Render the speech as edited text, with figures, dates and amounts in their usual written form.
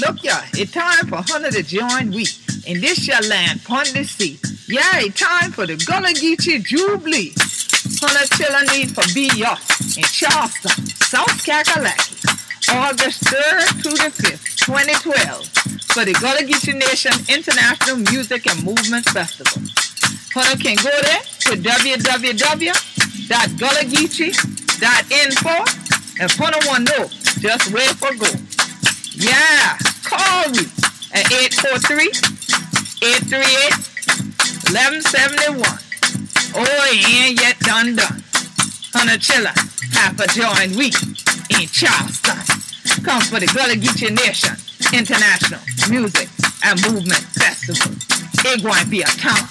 look ya, it's time for Hunter to join we in this your land, pon the sea. Yeah, it's time for the Gullah Geechee Jubilee. Hunter chillin' need for be us in Charleston, South Kakalaki, August 3rd through the 5th, 2012, for the Gullah Geechee Nation International Music and Movement Festival. Hunter can go there to www.gullahgeechee.info. If Hunter want to know, just wait for go. Yeah, call me at 843-838-1171. Oh, he ain't yet done. Hunter chillin', half a join week in Charleston. Come for the Gullah Geechee Nation International Music and Movement Festival. It going to be a town.